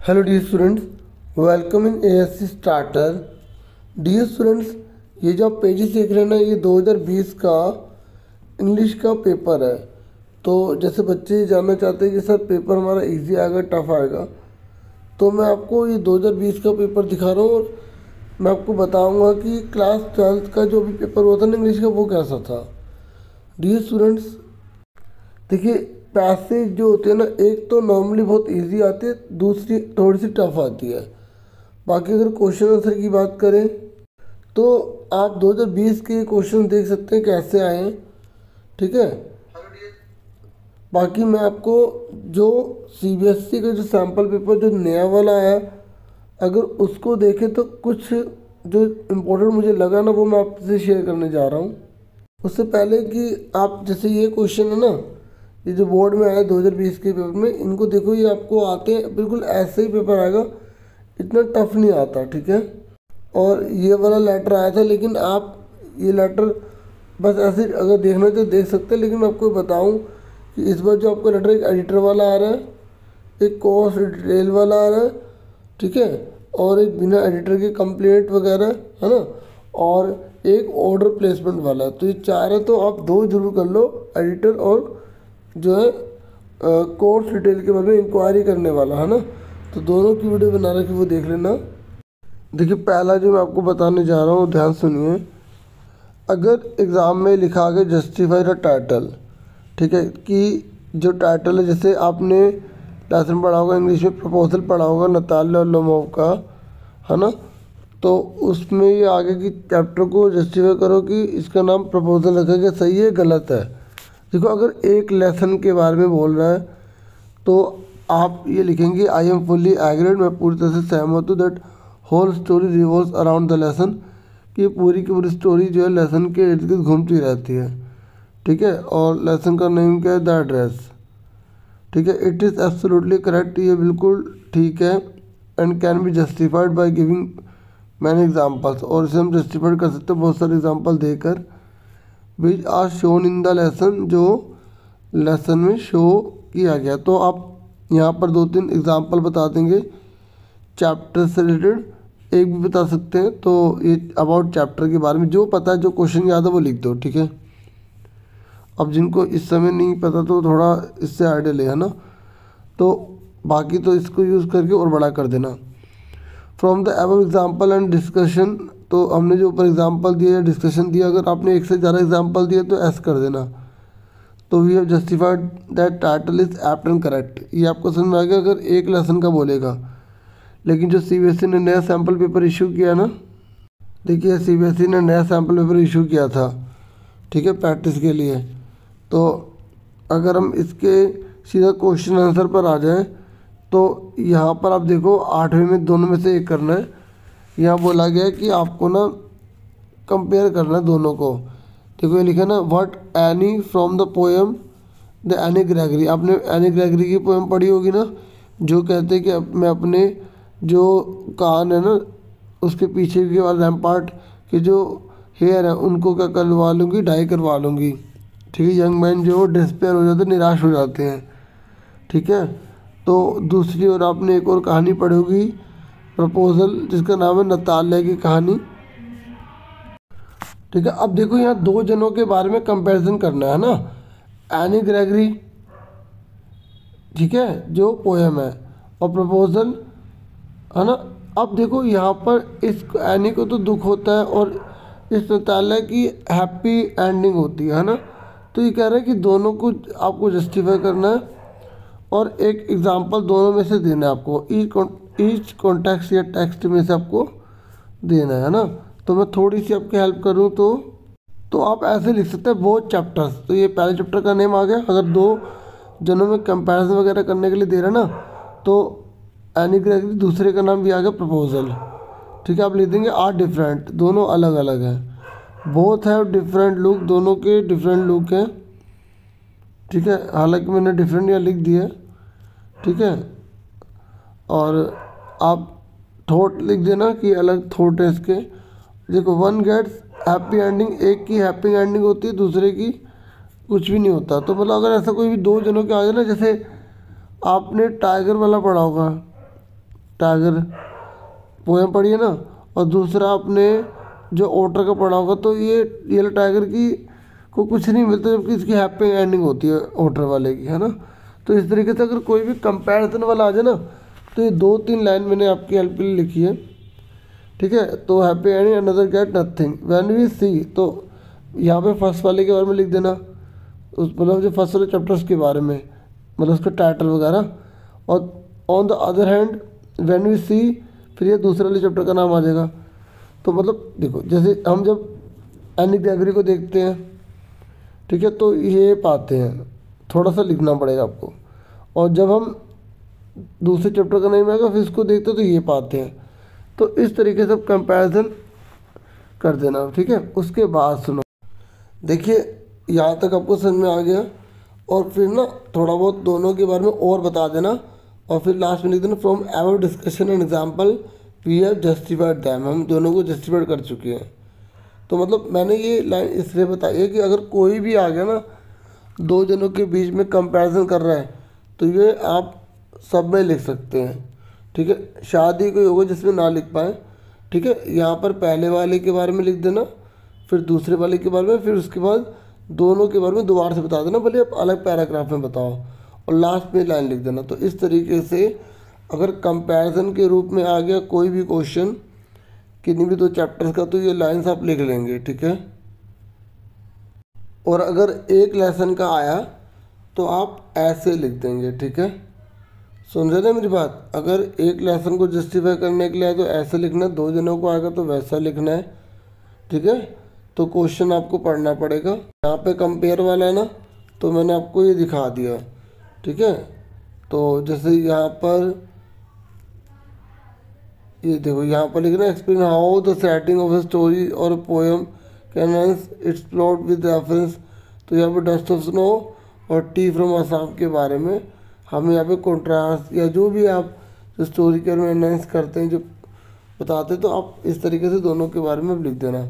Hello dear students, welcome in ASC starter. Dear students, ये जो आप पेजेस देख रहे हैं ना, ये 2020 का इंग्लिश का पेपर है। तो जैसे बच्चे जानना चाहते हैं कि सर पेपर हमारा इजी आएगा टफ आएगा, तो मैं आपको ये 2020 का पेपर दिखा रहा हूँ और मैं आपको बताऊँगा कि क्लास 12th का जो भी पेपर हुआ था ना इंग्लिश का, वो कैसा था। डियर स्टूडेंट्स, देखिए पैसेज जो होते हैं ना, एक तो नॉर्मली बहुत इजी आते हैं, दूसरी थोड़ी सी टफ आती है। बाकी अगर क्वेश्चन आंसर की बात करें तो आप 2020 के क्वेश्चन देख सकते हैं कैसे आए हैं, ठीक है। बाकी मैं आपको जो सीबीएसई का जो सैम्पल पेपर जो नया वाला आया, अगर उसको देखें तो कुछ जो इम्पोर्टेंट मुझे लगा ना, वो मैं आपसे शेयर करने जा रहा हूँ। उससे पहले कि आप जैसे ये क्वेश्चन है ना, ये जो बोर्ड में आया 2020 के पेपर में, इनको देखो, ये आपको आते हैं बिल्कुल ऐसे ही पेपर आएगा, इतना टफ नहीं आता, ठीक है। और ये वाला लेटर आया था, लेकिन आप ये लेटर बस ऐसे अगर देखना तो देख सकते हैं, लेकिन मैं आपको बताऊं कि इस बार जो आपका लेटर एक एडिटर वाला आ रहा है, एक कॉस्ट डिटेल वाला आ रहा है, ठीक है, और एक बिना एडिटर के कंप्लेंट वगैरह है ना, और एक ऑर्डर प्लेसमेंट वाला। तो ये चार है, तो आप दो जरूर कर लो, एडिटर और जो है कोर्स डिटेल के बारे में इंक्वायरी करने वाला, है ना। तो दोनों की वीडियो बना रखी, वो देख लेना। देखिए पहला जो मैं आपको बताने जा रहा हूँ, ध्यान सुनिए। अगर एग्ज़ाम में लिखा आ गया जस्टिफाई द टाइटल, ठीक है, कि जो टाइटल है, जैसे आपने लेसन पढ़ा होगा इंग्लिश में, प्रपोजल पढ़ा होगा नताल्या और लोमोव का, है ना। तो उसमें ये आगे की चैप्टर को जस्टिफाई करो कि इसका नाम प्रपोजल रखा गया, सही है गलत है। देखो अगर एक लेसन के बारे में बोल रहा है तो आप ये लिखेंगे आई एम फुल्ली एग्रीड, मैं पूरी तरह से सहमत हूँ, that whole story revolves around the lesson, कि पूरी की पूरी स्टोरी जो है लेसन के इर्द गिर्द घूमती रहती है, ठीक है। और लेसन का नेम क्या है, द एड्रेस, ठीक है। इट इज़ एब्सोल्युटली करेक्ट, ये बिल्कुल ठीक है। And can be justified by giving many examples, और इसे हम जस्टिफाइड कर सकते हैं बहुत सारे एग्जाम्पल देकर। Which are shown in the lesson, जो लेसन में शो किया गया। तो आप यहाँ पर दो तीन एग्जाम्पल बता देंगे चैप्टर से रिलेटेड, एक भी बता सकते हैं। तो ये अबाउट चैप्टर के बारे में जो पता है, जो क्वेश्चन याद है वो लिख दो, ठीक है। अब जिनको इस समय नहीं पता तो थोड़ा इससे आइडिया ले, है ना। तो बाकी तो इसको यूज़ करके और बड़ा कर देना। From the above example and discussion, तो हमने जो ऊपर एग्जाम्पल दिया या डिस्कशन दिया, अगर आपने एक से ज़्यादा एग्जाम्पल दिया तो ऐसे कर देना। तो we have justified that title is apt and correct, ये आपको समझ में आ गया अगर एक लेसन का बोलेगा। लेकिन जो सीबीएसई ने नया सैम्पल पेपर इशू किया ना, देखिए सीबीएसई ने नया सैम्पल पेपर इशू किया था, ठीक है, प्रैक्टिस के लिए। तो अगर हम इसके सीधा क्वेश्चन आंसर पर आ जाएं तो यहाँ पर आप देखो 8वें में दोनों में से एक करना है। यहाँ बोला गया है कि आपको ना कंपेयर करना है दोनों को। देखो ये लिखा है ना, what any from the poem the any Gregory. आपने एनी ग्रेगरी की पोएम पढ़ी होगी ना, जो कहते हैं कि मैं अपने जो कान है ना, उसके पीछे के वाले रैम्पार्ट के जो हेयर है उनको क्या करवा लूँगी, डाई करवा लूँगी, ठीक है। यंग मैन जो डिस्पेयर हो जाते हैं, निराश हो जाते हैं, ठीक है। तो दूसरी ओर आपने एक और कहानी पढ़ी होगी प्रपोजल, जिसका नाम है नताल्या की कहानी, ठीक है। अब देखो यहाँ दो जनों के बारे में कंपैरिजन करना है ना, एनी ग्रेगरी, ठीक है, जो पोएम है, और प्रपोजल, है ना। अब देखो यहाँ पर इस एनी को तो दुख होता है और इस नताल्या की हैप्पी एंडिंग होती है ना। तो ये कह रहे हैं कि दोनों को आपको जस्टिफाई करना है और एक एग्जांपल दोनों में से देना है आपको, ईच कॉन्टेक्स्ट या टेक्स्ट में से आपको देना है ना। तो मैं थोड़ी सी आपकी हेल्प करूँ तो आप ऐसे लिख सकते हैं बोथ चैप्टर्स। तो ये पहले चैप्टर का नेम आ गया, अगर दो जनों में कंपैरिजन वगैरह करने के लिए दे रहा ना, तो एनी ग्रेगरी, दूसरे का नाम भी आ गया प्रपोजल, ठीक है। आप लिख देंगे आर डिफरेंट, दोनों अलग अलग हैं। बोथ हैव डिफरेंट लुक, दोनों के डिफरेंट लुक हैं, ठीक है। हालांकि मैंने डिफरेंट यहाँ लिख दिया, ठीक है। और आप थॉट लिख देना कि अलग थॉट है इसके। देखो वन गेट्स हैप्पी एंडिंग, एक की हैप्पी एंडिंग होती है, दूसरे की कुछ भी नहीं होता। तो मतलब अगर ऐसा कोई भी दो जनों के आ जाए ना, जैसे आपने टाइगर वाला पढ़ा होगा, टाइगर पोएम पढ़ी है ना, और दूसरा आपने जो ओटर का पढ़ा होगा, तो ये येलो टाइगर की को कुछ नहीं मिलता, जबकि इसकी हैप्पी एंडिंग होती है ओटर वाले की, है ना। तो इस तरीके से अगर कोई भी कंपैरिजन वाला आ जाए ना, तो ये 2-3 लाइन मैंने आपकी हेल्प के लिए लिखी है, ठीक है। तो happy ending another get nothing when we see, तो यहाँ पे फर्स्ट वाले के बारे में लिख देना, उस मतलब जो फर्स्ट वाले चैप्टर्स के बारे में, मतलब उसका टाइटल वगैरह। और on the other hand when we see, फिर ये दूसरे वाले चैप्टर का नाम आ जाएगा। तो मतलब देखो, जैसे हम जब एनी गैगरी को देखते हैं, ठीक है, तो ये पाते हैं, थोड़ा सा लिखना पड़ेगा आपको। और जब हम दूसरे चैप्टर का नेम आएगा फिर इसको देखते हैं, तो ये पाते हैं। तो इस तरीके से आप कंपैरिजन कर देना, ठीक है। उसके बाद सुनो, देखिए यहाँ तक आपको समझ में आ गया, और फिर ना थोड़ा बहुत दोनों के बारे में और बता देना, और फिर लास्ट में लिख देना from our discussion and example we have justified them, हम दोनों को जस्टिफाइड कर चुके हैं। तो मतलब मैंने ये लाइन इसलिए बताई है कि अगर कोई भी आ गया ना, दो जनों के बीच में कंपैरिजन कर रहा है, तो ये आप सब में लिख सकते हैं, ठीक है। शादी कोई होगा जिसमें ना लिख पाए, ठीक है, यहाँ पर पहले वाले के बारे में लिख देना, फिर दूसरे वाले के बारे में, फिर उसके बाद दोनों के बारे में दोबारा से बता देना, भले आप अलग पैराग्राफ में बताओ, और लास्ट में लाइन लिख देना। तो इस तरीके से अगर कंपैरिजन के रूप में आ गया कोई भी क्वेश्चन किन्हीं भी 2 चैप्टर्स का, तो ये लाइंस आप लिख लेंगे, ठीक है। और अगर एक लेसन का आया तो आप ऐसे लिख देंगे, ठीक है। सुन रहे ना मेरी बात, अगर एक लेसन को जस्टिफाई करने के लिए आए तो ऐसे लिखना है, 2 जनों को आएगा तो वैसा लिखना है, ठीक है। तो क्वेश्चन आपको पढ़ना पड़ेगा। यहाँ पे कंपेयर वाला है ना, तो मैंने आपको ये दिखा दिया, ठीक है। तो जैसे यहाँ पर ये देखो, यहाँ पर लिखना explain how the setting of a story और poem can enhance its plot with reference. तो यहाँ पर डस्ट ऑफ स्नो और टी फ्रॉम आसाम के बारे में हम यहाँ पे कॉन्ट्रास्ट या जो भी आप स्टोरी के बारे में एनहांस करते हैं, जो बताते हैं, तो आप इस तरीके से दोनों के बारे में लिख देना,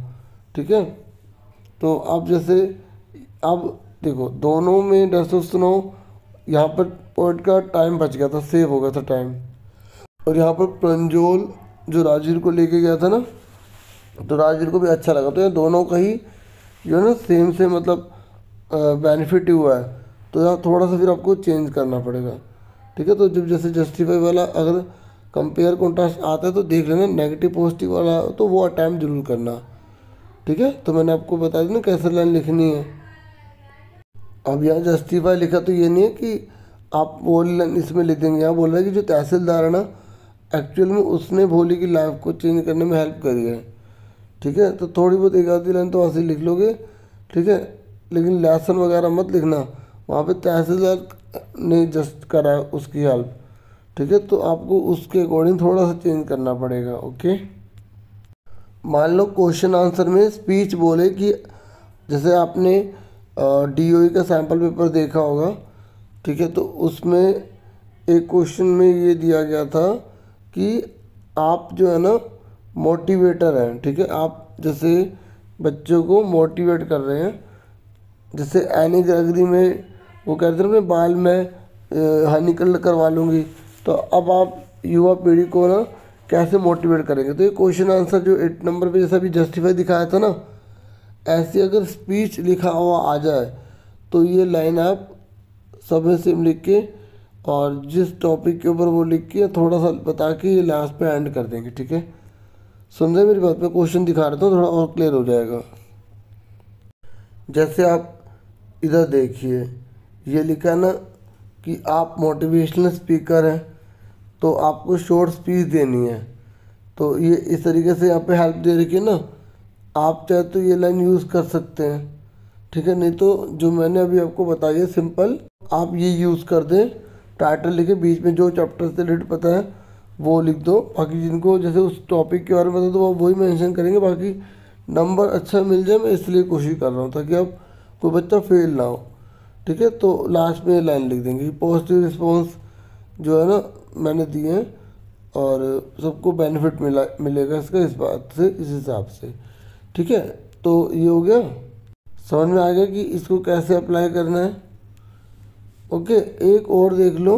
ठीक है। तो आप जैसे अब देखो, दोनों में डस्ट ऑफ स्नो, यहाँ पर पोइट का टाइम बच गया था, सेव हो गया था टाइम, और यहाँ पर प्रंजोल जो राजवीर को लेके गया था ना, तो राजवीर को भी अच्छा लगा। तो ये दोनों का ही जो है ना सेम से मतलब बेनिफिट हुआ है। तो यहाँ थोड़ा सा फिर आपको चेंज करना पड़ेगा, ठीक है। तो जब जैसे जस्टिफाई वाला अगर कंपेयर कॉन्ट्रास्ट आता है तो देख लेना, नेगेटिव पॉजिटिव वाला तो वो अटैम्प्ट जरूर करना, ठीक है। तो मैंने आपको बता दी ना कैसे लाइन लिखनी है। अब यहाँ जस्टिफाई लिखा तो ये नहीं है कि आप वो लाइन इसमें लिख देंगे, यहाँ बोल रहा है कि जो तहसीलदार है ना, एक्चुअल में उसने भोली की लाइफ को चेंज करने में हेल्प करी है, ठीक है। तो थोड़ी बहुत एक आधी लाइन तो वैसे लिख लोगे, ठीक है, लेकिन लेसन वगैरह मत लिखना, वहाँ पे तहसीलदार ने जस्ट करा उसकी हेल्प, ठीक है। तो आपको उसके अकॉर्डिंग थोड़ा सा चेंज करना पड़ेगा, ओके। मान लो क्वेश्चन आंसर में स्पीच बोले कि जैसे आपने DOE का सैम्पल पेपर देखा होगा, ठीक है। तो उसमें एक क्वेश्चन में ये दिया गया था कि आप जो है ना मोटिवेटर हैं, ठीक है। आप जैसे बच्चों को मोटिवेट कर रहे हैं, जैसे एनी ग्रेगरी में वो कहते हैं मैं बाल में हनी कलर करवा लूँगी। तो अब आप युवा पीढ़ी को ना कैसे मोटिवेट करेंगे। तो ये क्वेश्चन आंसर जो 8 नंबर पे जैसा भी जस्टिफाई दिखाया था ना, ऐसे अगर स्पीच लिखा हुआ आ जाए तो ये लाइन आप सब में सेम लिख के और जिस टॉपिक के ऊपर वो लिख के थोड़ा सा बता के ये लास्ट पे एंड कर देंगे, ठीक है। सुन रहे मेरी बात, मैं क्वेश्चन दिखा रहा था थोड़ा और क्लियर हो जाएगा। जैसे आप इधर देखिए, ये लिखा है ना कि आप मोटिवेशनल स्पीकर हैं, तो आपको शॉर्ट स्पीच देनी है। तो ये इस तरीके से यहाँ पे हेल्प दे रखी है ना, आप चाहे तो ये लाइन यूज़ कर सकते हैं, ठीक है। नहीं तो जो मैंने अभी आपको बताई है सिंपल, आप ये यूज़ कर दें, टाइटल लिखे बीच में जो चैप्टर से रिलेटेड पता है वो लिख दो। बाकी जिनको जैसे उस टॉपिक के बारे में पता तो वो वही मेंशन करेंगे, बाकी नंबर अच्छा मिल जाए, मैं इसलिए कोशिश कर रहा हूँ ताकि आप कोई बच्चा फेल ना हो, ठीक है। तो लास्ट में लाइन लिख देंगे पॉजिटिव रिस्पॉन्स जो है ना मैंने दिए हैं और सबको बेनिफिट मिलेगा इसका, इस बात से, इस हिसाब से, ठीक है। तो ये हो गया, समझ में आ गया कि इसको कैसे अप्लाई करना है, ओके। एक और देख लो,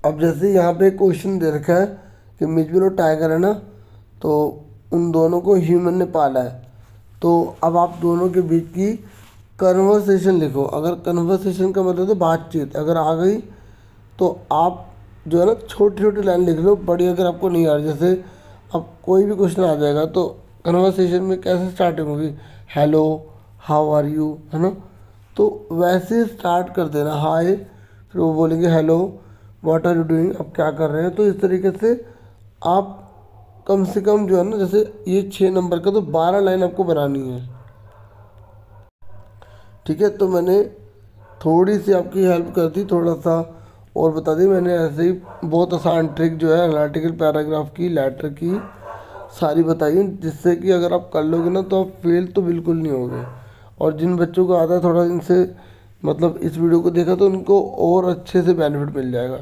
अब जैसे यहाँ पे क्वेश्चन दे रखा है कि मिजबिल और टाइगर है ना, तो उन दोनों को ह्यूमन ने पाला है। तो अब आप दोनों के बीच की कन्वर्सेशन लिखो। अगर कन्वर्सेशन का मतलब तो बातचीत अगर आ गई तो आप जो है ना छोटी छोटी लाइन लिख लो, बड़ी अगर आपको नहीं आ रही, जैसे अब कोई भी क्वेश्चन आ जाएगा तो कन्वर्सेशन में कैसे स्टार्टिंग होगी, हेलो, हाउ आर यू, है ना, तो वैसे स्टार्ट कर देना, हाय, फिर वो बोलेंगे hello, what are you doing, आप क्या कर रहे हैं। तो इस तरीके से आप कम से कम जो है ना, जैसे ये 6 नंबर का तो 12 लाइन आपको बनानी है। ठीक है, तो मैंने थोड़ी सी आपकी हेल्प कर दी, थोड़ा सा और बता दी मैंने। ऐसे ही बहुत आसान ट्रिक जो है एनालिटिकल पैराग्राफ की, लेटर की सारी बताई है, जिससे कि अगर आप कर लोगे ना तो आप फेल तो बिल्कुल नहीं होगे। और जिन बच्चों को आता है थोड़ा, इनसे मतलब इस वीडियो को देखा तो उनको और अच्छे से बेनिफिट मिल जाएगा।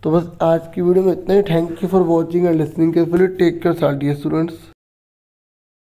तो बस आज की वीडियो में इतना ही। Thank you for watching and listening carefully. Take care students.